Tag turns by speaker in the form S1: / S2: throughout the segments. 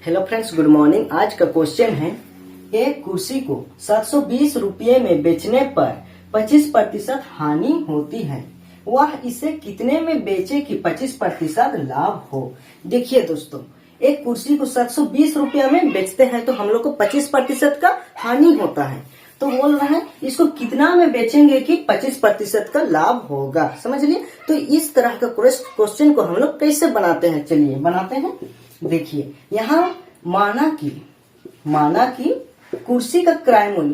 S1: Hello friends, good morning. आज का question है, एक कुर्सी को 720 रुपये में बेचने पर 25% हानि होती है, वह इसे कितने में बेचे कि 25% लाभ हो। देखिए दोस्तों, एक कुर्सी को 720 रुपया में बेचते हैं तो हम लोग को 25% का हानि होता है। तो बोल रहा है इसको कितना में बेचेंगे कि 25% का लाभ होगा। समझ लिए। तो इस तरह का क्वेश्चन को हम लोग कैसे बनाते हैं, चलिए बनाते हैं। देखिए, यहाँ माना कि कुर्सी का क्रय मूल्य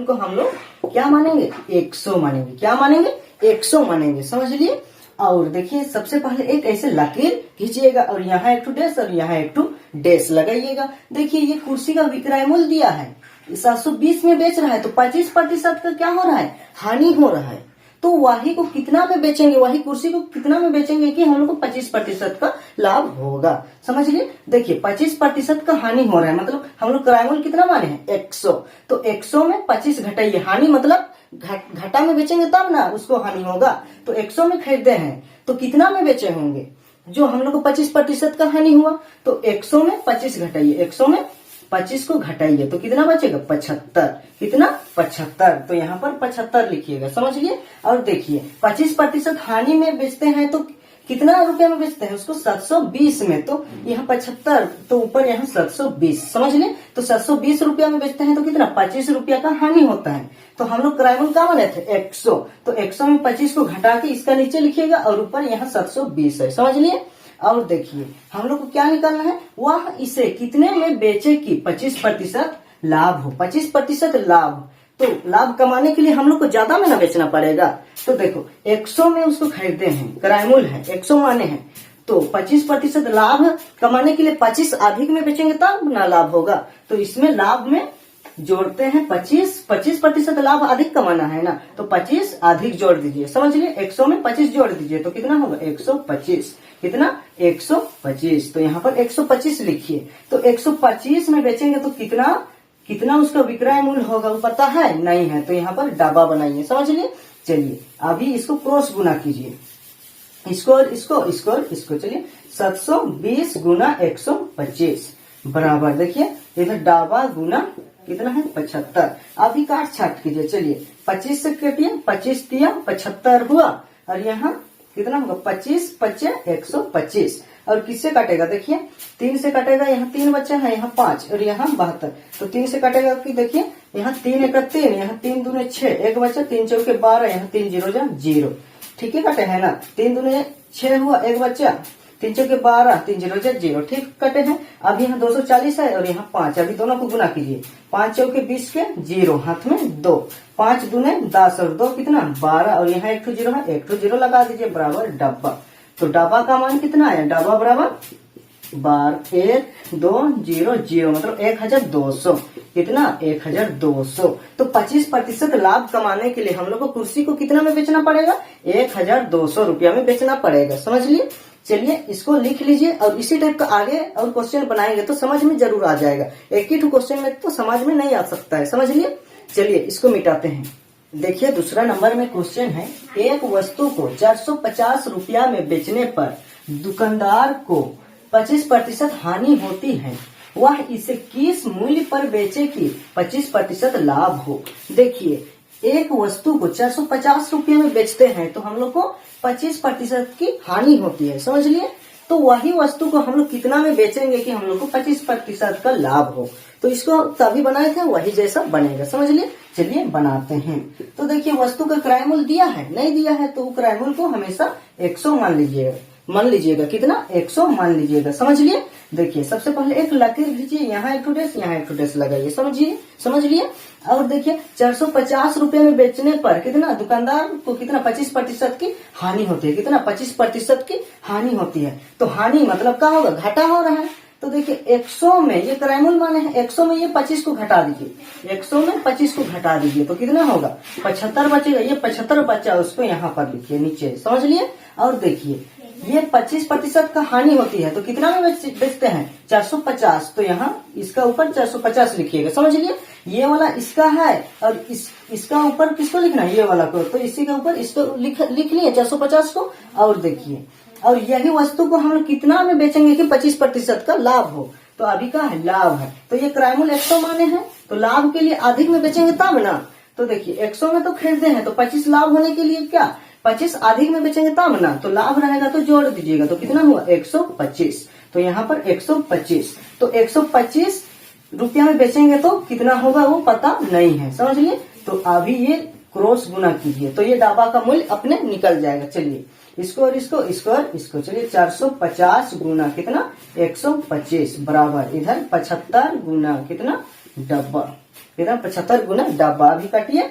S1: को हम लोग क्या मानेंगे, 100 मानेंगे। क्या मानेंगे, 100 मानेंगे। समझ लिए। और देखिए, सबसे पहले एक ऐसे लकीर खींचिएगा और यहाँ एक डैश और यहाँ एक डैश लगाइएगा। देखिए, ये कुर्सी का विक्रय मूल्य दिया है, 720 में बेच रहा है तो 25% का क्या हो रहा है, हानि हो रहा है। तो वही को कितना में बेचेंगे, वही कुर्सी को कितना में बेचेंगे कि हम लोग को 25% का लाभ होगा। समझ लिए। देखिए, 25% का हानि हो रहा है, मतलब हम लोग किराया मूल्य कितना माने हैं, 100। तो 100 में 25 घटाइए, हानि मतलब घटा में बेचेंगे तब ना उसको हानि होगा। तो 100 में खरीदे हैं तो कितना में बेचे होंगे, जो हम लोग को 25% का हानि हुआ। तो 100 में 25 घटाइए, 100 में 25 को घटाइए तो कितना बचेगा, 75। कितना, 75। तो यहाँ पर 75 लिखिएगा। समझ लिए। और देखिए, 25% हानि में बेचते हैं तो कितना रुपया में बेचते हैं उसको, 720 में। तो यहाँ 75 तो ऊपर यहाँ 720। समझ लिए। तो 720 रुपया में बेचते हैं तो कितना, 25 रुपया का हानि होता है। तो हम लोग किराया मूल्य क्या माने थे, 100। तो 100 में 25 को घटा के इसका नीचे लिखिएगा और ऊपर यहाँ 720 है। समझ लिए। और देखिए, हम लोग को क्या निकालना है, वह इसे कितने में बेचे कि 25% लाभ हो। 25% लाभ, तो लाभ कमाने के लिए हम लोग को ज्यादा में ना बेचना पड़ेगा। तो देखो, 100 में उसको खरीदे हैं, किराया मूल्य है 100 माने हैं, तो 25% लाभ कमाने के लिए 25 अधिक में बेचेंगे तब ना लाभ होगा। तो इसमें लाभ में जोड़ते हैं 25% लाभ अधिक कमाना है ना, तो 25 अधिक जोड़ दीजिए। समझ लिए। 100 में 25 जोड़ दीजिए तो कितना होगा, 125। कितना, 125। तो यहाँ पर 125 लिखिए। तो 125 में बेचेंगे तो कितना उसका विक्रय मूल्य होगा, वो पता है नहीं है, तो यहाँ पर डब्बा बनाइए। समझ लिए। चलिए, अभी इसको क्रॉस गुना कीजिए, इसको और इसको। चलिए, 720 गुना 125 बराबर, देखिए इधर डब्बा गुना कितना है, 75। अभी काट छाट कीजिए। चलिए, 25 से काटिए, 25 दिया 75 हुआ और यहाँ कितना होगा, 25 पच्चे 125। और किससे काटेगा, देखिए 3 से काटेगा, यहाँ 3 बच्चा है, यहाँ 5 और यहाँ 72। तो 3 से काटेगा कि देखिए, यहाँ 3 एक 3, यहाँ 3 दूने 6, एक बच्चा, 3 चौके 12, यहाँ 3 जीरो जा 0। ठीक है, काटे है ना। 3 दूने 6 हुआ, एक बच्चा, 3 चौके 12, 3 जीरो जा 0। ठीक कटे हैं। अब यहाँ 240 है और यहाँ 5, अभी दोनों को गुना कीजिए। 5 चौके 20 के 0, हाथ में 2, 5 दूने 10 और 2 कितना, 12। और यहाँ एक 0 है, एक 0 लगा दीजिए बराबर डब्बा। तो डब्बा का मान कितना है, डब्बा बराबर 12,1,2,0,0 मतलब 1200। कितना, 1200। तो 25% लाभ कमाने के लिए हम लोग को कुर्सी को कितना में बेचना पड़ेगा, 1200 रुपया में बेचना पड़ेगा। समझ लिए। चलिए, इसको लिख लीजिए और इसी टाइप का आगे और क्वेश्चन बनाएंगे तो समझ में जरूर आ जाएगा। एक ही क्वेश्चन में तो समझ में नहीं आ सकता है। समझ लिए। चलिए, इसको मिटाते हैं। देखिए, दूसरा नंबर में क्वेश्चन है, एक वस्तु को 450 रुपया में बेचने पर दुकानदार को 25% हानि होती है, वह इसे किस मूल्य पर बेचे कि 25% लाभ हो। देखिए, एक वस्तु को 450 रुपये में बेचते हैं तो हम लोग को 25% की हानि होती है। समझ लिए। तो वही वस्तु को हम लोग कितना में बेचेंगे कि हम लोग को 25% का लाभ हो। तो इसको तभी बनाए थे, वही जैसा बनेगा। समझ लिए। चलिए बनाते हैं। तो देखिए, वस्तु का किराया मूल्य दिया है, नहीं दिया है तो किराया मूल्य को हमेशा 100 मान लीजिएगा। कितना, 100 मान लीजिएगा। समझ लिए। देखिए, सबसे पहले एक लकीर खींचिए, यहाँ एक डैश, यहाँ एक डैश लगाइए। समझ लिए। और देखिए, 450 रुपये में बेचने पर कितना, दुकानदार को कितना 25% की हानि होती है। कितना, 25% की हानि होती है। तो हानि मतलब क्या होगा, घाटा हो रहा है। तो देखिए, 100 में ये किराया मूल्य माने हैं, 100 में ये 25 को घटा दीजिए। 100 में 25 को घटा दीजिए तो कितना होगा, 75 बचेगा। ये 75 बचा, उसको यहाँ पर लिखिए नीचे। समझ लिए। और देखिए, ये 25% का हानि होती है तो कितना में बेचते हैं, 450। तो यहाँ इसका ऊपर 450 लिखिएगा। समझ लिए। ये वाला इसका है और इसका ऊपर किसको लिखना है, ये वाला को। तो इसी के ऊपर इसको लिख लिए 450 को। और देखिए, और यही वस्तु को हम लोग कितना में बेचेंगे कि 25% का लाभ हो। तो अभी का है लाभ है। तो ये क्राइमूल 100 माने हैं, तो लाभ के लिए अधिक में बेचेंगे तब ना। तो देखिए 100 में तो खरीदे हैं, तो 25 लाभ होने के लिए क्या 25 अधिक में बेचेंगे तब ना, तो लाभ रहेगा तो जोड़ दीजिएगा, तो कितना हुआ 125। तो यहाँ पर 125, तो 125 रुपया में बेचेंगे तो कितना होगा वो पता नहीं है, समझ लिए। तो अभी ये क्रॉस गुना कीजिए, तो ये डाबा का मूल्य अपने निकल जाएगा। चलिए इसको और इसको, इसको और इसको, चलिए 450 गुना कितना 125 बराबर इधर 75 गुना कितना डब्बा, इधर 75 गुना डब्बा। अभी काटिए,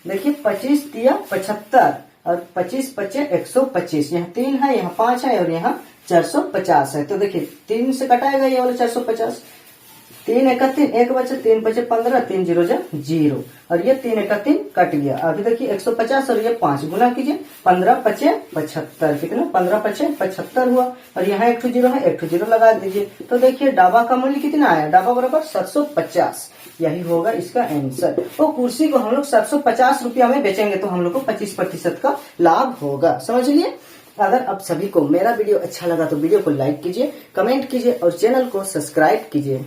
S1: देखिए 25 दिया 75 और 25 बचे 125, यहाँ 3 है, यहाँ 5 है और यहाँ 450 है। तो देखिए 3 से कटाएगा ये वाला 450, 3 एका 3, 1 बचे 3 बचे 15, 3 जीरो 0 और ये 3 एका 3 कट गया। अभी देखिए 150 और ये 5 गुना कीजिए, 15 पचे 75, कितना 15 पचे 75 हुआ और यहाँ 1 जीरो है, 1 जीरो लगा दीजिए। तो देखिए डाबा का मूल्य कितना आया, डाबा बराबर 750, यही होगा इसका आंसर। तो कुर्सी को हम लोग 750 रुपया में बेचेंगे तो हम लोग को 25% का लाभ होगा, समझ लिए। अगर आप सभी को मेरा वीडियो अच्छा लगा तो वीडियो को लाइक कीजिए, कमेंट कीजिए और चैनल को सब्सक्राइब कीजिए।